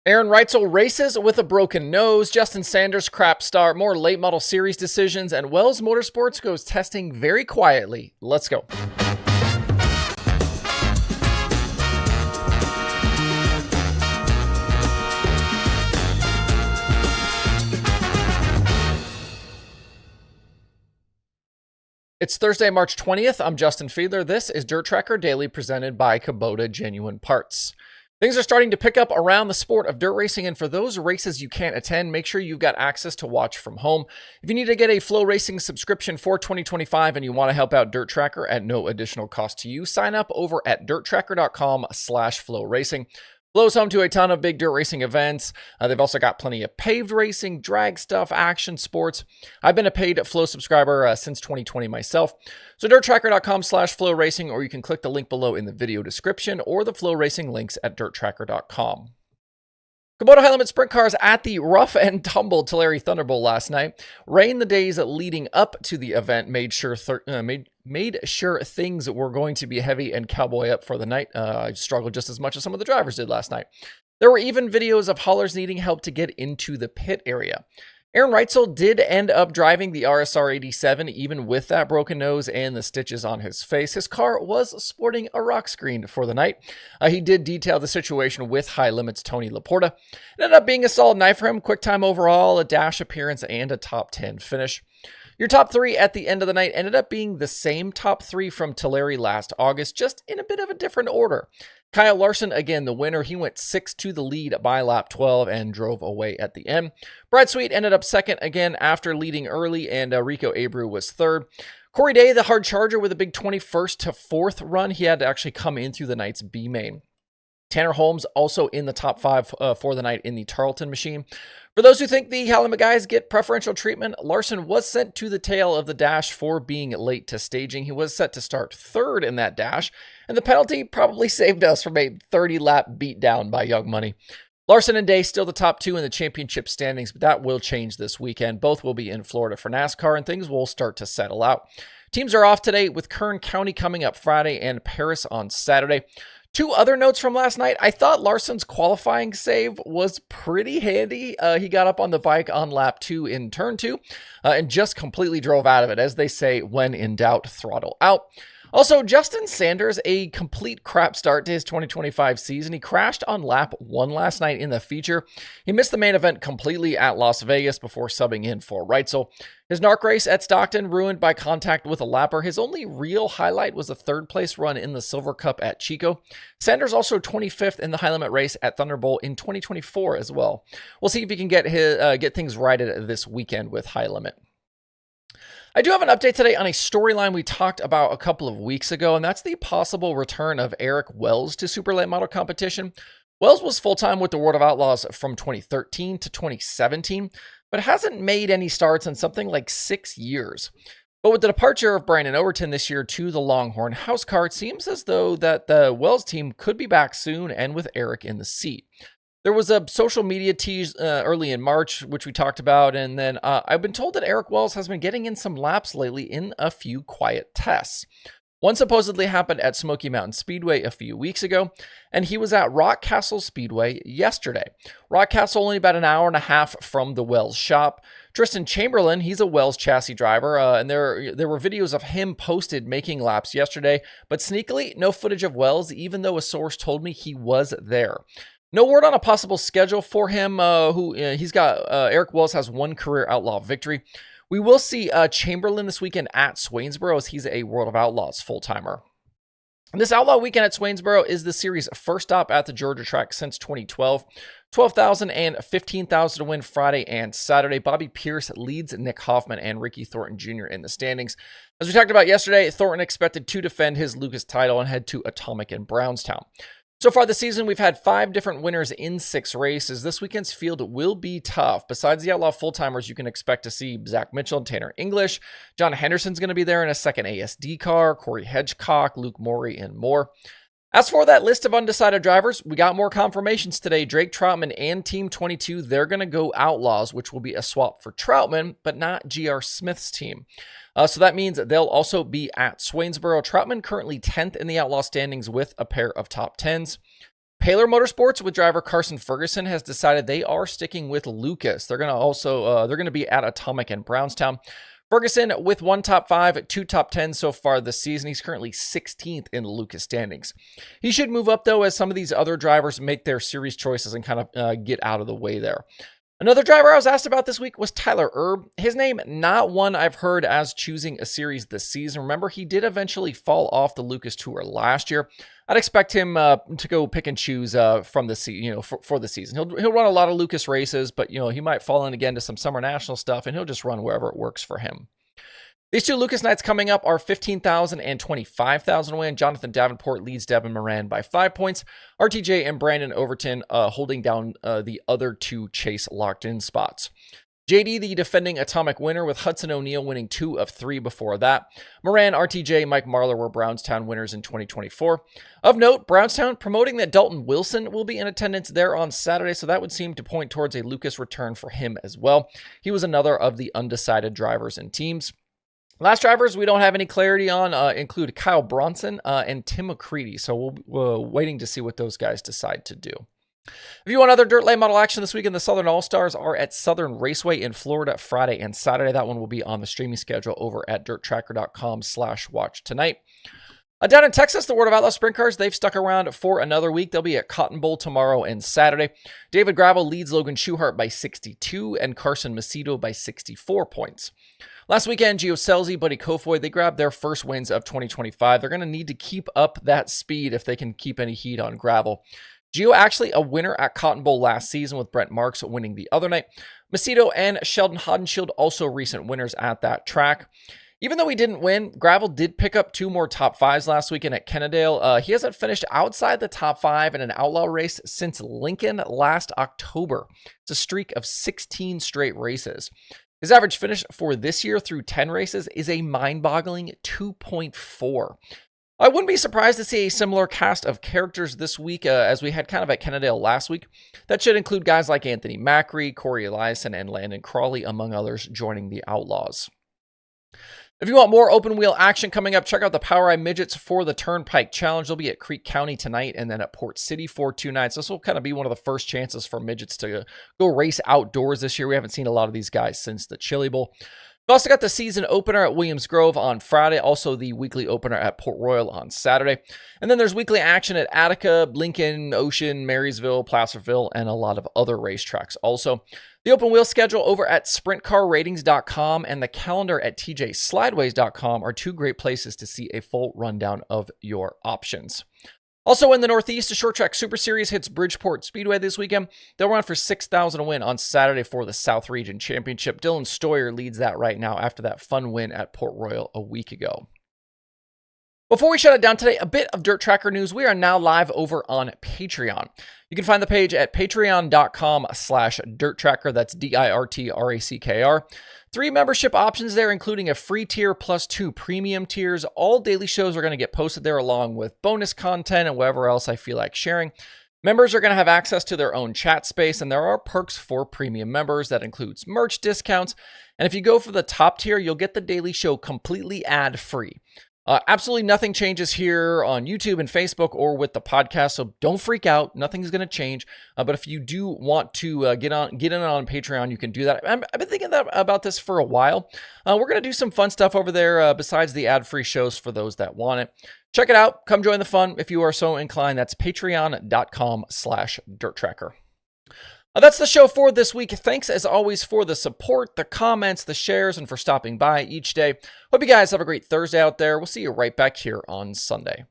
Aaron Reutzel races with a broken nose, Justin Sanders crap start, more late model series decisions, and Wells Motorsports goes testing very quietly. Let's go. It's Thursday, March 20th. I'm Justin Fiedler. This is DIRTRACKR Daily presented by Kubota Genuine Parts. Things are starting to pick up around the sport of dirt racing, and for those races you can't attend, make sure you've got access to watch from home. If you need to get a Flow Racing subscription for 2025 and you want to help out DIRTRACKR at no additional cost to you, sign up over at DIRTRACKR.com/FlowRacing. Flow's home to a ton of big dirt racing events. They've also got plenty of paved racing, drag stuff, action sports. I've been a paid Flow subscriber since 2020 myself. So DIRTRACKR.com/FlowRacing, or you can click the link below in the video description or the Flow Racing links at DIRTRACKR.com. Kubota high limit sprint cars at the rough and tumble Tulare Thunderbowl last night. Rain the days leading up to the event made sure things were going to be heavy and cowboy up for the night. I struggled just as much as some of the drivers did last night. There were even videos of haulers needing help to get into the pit area. Aaron Reutzel did end up driving the RSR 87, even with that broken nose and the stitches on his face. His car was sporting a rock screen for the night. He did detail the situation with High Limits Tony Laporta. It ended up being a solid night for him. Quick time overall, a dash appearance, and a top 10 finish. Your top three at the end of the night ended up being the same top three from Tulare last August, just in a bit of a different order. Kyle Larson, again, the winner. He went 6 to the lead by lap 12 and drove away at the end. Brad Sweet ended up second again after leading early, and Rico Abreu was third. Corey Day, the hard charger, with a big 21st to 4th run. He had to actually come in through the night's B main. Tanner Holmes also in the top 5 for the night in the Tarleton machine. For those who think the Halima guys get preferential treatment, Larson was sent to the tail of the dash for being late to staging. He was set to start 3rd in that dash, and the penalty probably saved us from a 30-lap beatdown by Young Money. Larson and Day still the top 2 in the championship standings, but that will change this weekend. Both will be in Florida for NASCAR, and things will start to settle out. Teams are off today, with Kern County coming up Friday and Paris on Saturday. 2 other notes from last night. I thought Larson's qualifying save was pretty handy. He got up on the bike on lap 2 in turn 2 and just completely drove out of it. As they say, when in doubt, throttle out. Also, Justin Sanders, a complete crap start to his 2025 season. He crashed on lap 1 last night in the feature. He missed the main event completely at Las Vegas before subbing in for Reutzel. His NARC race at Stockton ruined by contact with a lapper. His only real highlight was a 3rd place run in the Silver Cup at Chico. Sanders also 25th in the high limit race at Thunderbowl in 2024 as well. We'll see if he can get things righted this weekend with high limit. I do have an update today on a storyline we talked about a couple of weeks ago, and that's the possible return of Eric Wells to Super Late Model competition. Wells was full-time with the World of Outlaws from 2013 to 2017, but hasn't made any starts in something like 6 years. But with the departure of Brandon Overton this year to the Longhorn House Car, it seems as though that the Wells team could be back soon and with Eric in the seat. There was a social media tease early in March, which we talked about, and then I've been told that Eric Wells has been getting in some laps lately in a few quiet tests. One supposedly happened at Smoky Mountain Speedway a few weeks ago, and he was at Rock Castle Speedway yesterday. Rock Castle only about an hour and a half from the Wells shop. Tristan Chamberlain, he's a Wells chassis driver, and there were videos of him posted making laps yesterday, but sneakily, no footage of Wells, even though a source told me he was there. No word on a possible schedule for him. Eric Wells has 1 career Outlaw victory. We will see Chamberlain this weekend at Swainsboro, as he's a World of Outlaws full-timer. This Outlaw weekend at Swainsboro is the series' first stop at the Georgia track since 2012. 12,000 and 15,000 to win Friday and Saturday. Bobby Pierce leads Nick Hoffman and Ricky Thornton Jr. in the standings. As we talked about yesterday, Thornton expected to defend his Lucas title and head to Atomic in Brownstown. So far this season, we've had 5 different winners in 6 races. This weekend's field will be tough. Besides the Outlaw full-timers, you can expect to see Zach Mitchell and Tanner English. John Henderson's going to be there in a second ASD car, Corey Hedgecock, Luke Morey, and more. As for that list of undecided drivers, we got more confirmations today. Drake Troutman and Team 22, they're going to go Outlaws, which will be a swap for Troutman, but not GR Smith's team. So that means they'll also be at Swainsboro. Troutman currently 10th in the Outlaw standings with a pair of top 10s. Paylor Motorsports with driver Carson Ferguson has decided they are sticking with Lucas. They're going to be at Atomic and Brownstown. Ferguson with 1 top 5, 2 top 10 so far this season. He's currently 16th in the Lucas standings. He should move up though as some of these other drivers make their series choices and kind of get out of the way there. Another driver I was asked about this week was Tyler Erb. His name, not one I've heard as choosing a series this season. Remember, he did eventually fall off the Lucas Tour last year. I'd expect him to go pick and choose from the for the season. He'll run a lot of Lucas races, but he might fall in again to some Summer National stuff, and he'll just run wherever it works for him. These two Lucas nights coming up are 15,000 and 25,000 win. Jonathan Davenport leads Devin Moran by 5 points. RTJ and Brandon Overton holding down the other two chase locked-in spots. JD, the defending Atomic winner, with Hudson O'Neal winning 2 of 3 before that. Moran, RTJ, Mike Marlar were Brownstown winners in 2024. Of note, Brownstown promoting that Dalton Wilson will be in attendance there on Saturday, so that would seem to point towards a Lucas return for him as well. He was another of the undecided drivers and teams. Last drivers we don't have any clarity on include Kyle Bronson and Tim McCready, so we're waiting to see what those guys decide to do. If you want other dirt late model action this weekend, the Southern All-Stars are at Southern Raceway in Florida Friday and Saturday. That one will be on the streaming schedule over at DIRTRACKR.com/watch tonight. Down in Texas, the World of Outlaw Sprint Cars, they've stuck around for another week. They'll be at Cotton Bowl tomorrow and Saturday. David Gravel leads Logan Schuchart by 62 and Carson Macedo by 64 points. Last weekend, Gio Scelzi, Buddy Kofoid, they grabbed their first wins of 2025. They're going to need to keep up that speed if they can keep any heat on gravel. Gio actually a winner at Cotton Bowl last season with Brent Marks winning the other night. Macedo and Sheldon Hodenshield also recent winners at that track. Even though he didn't win, Gravel did pick up 2 more top 5s last weekend at Kennedale. He hasn't finished outside the top 5 in an Outlaw race since Lincoln last October. It's a streak of 16 straight races. His average finish for this year through 10 races is a mind-boggling 2.4. I wouldn't be surprised to see a similar cast of characters this week as we had kind of at Kennedale last week. That should include guys like Anthony Macri, Corey Eliason, and Landon Crawley, among others, joining the Outlaws. If you want more open wheel action coming up, check out the POWRi Midgets for the Turnpike Challenge. They'll be at Creek County tonight and then at Port City for 2 nights. This will kind of be one of the first chances for Midgets to go race outdoors this year. We haven't seen a lot of these guys since the Chili Bowl. We've also got the season opener at Williams Grove on Friday, also the weekly opener at Port Royal on Saturday. And then there's weekly action at Attica, Lincoln, Ocean, Marysville, Placerville, and a lot of other racetracks also. The open wheel schedule over at sprintcarratings.com and the calendar at tjslideways.com are 2 great places to see a full rundown of your options. Also in the Northeast, the Short Track Super Series hits Bridgeport Speedway this weekend. They'll run for $6,000 a win on Saturday for the South Region Championship. Dylan Stoyer leads that right now after that fun win at Port Royal a week ago. Before we shut it down today, a bit of Dirt Tracker news. We are now live over on Patreon. You can find the page at patreon.com/DIRTRACKR. That's DIRTRACKR. 3 membership options there, including a free tier plus 2 premium tiers. All daily shows are going to get posted there along with bonus content and whatever else I feel like sharing. Members are going to have access to their own chat space, and there are perks for premium members. That includes merch discounts. And if you go for the top tier, you'll get the daily show completely ad-free. Absolutely nothing changes here on YouTube and Facebook or with the podcast, so don't freak out. Nothing's going to change. But if you do want to get in on Patreon, you can do that. I've been thinking about this for a while. We're going to do some fun stuff over there besides the ad-free shows for those that want it. Check it out. Come join the fun if you are so inclined. That's patreon.com/DIRTRACKR. That's the show for this week. Thanks as always for the support, the comments, the shares, and for stopping by each day. Hope you guys have a great Thursday out there. We'll see you right back here on Sunday.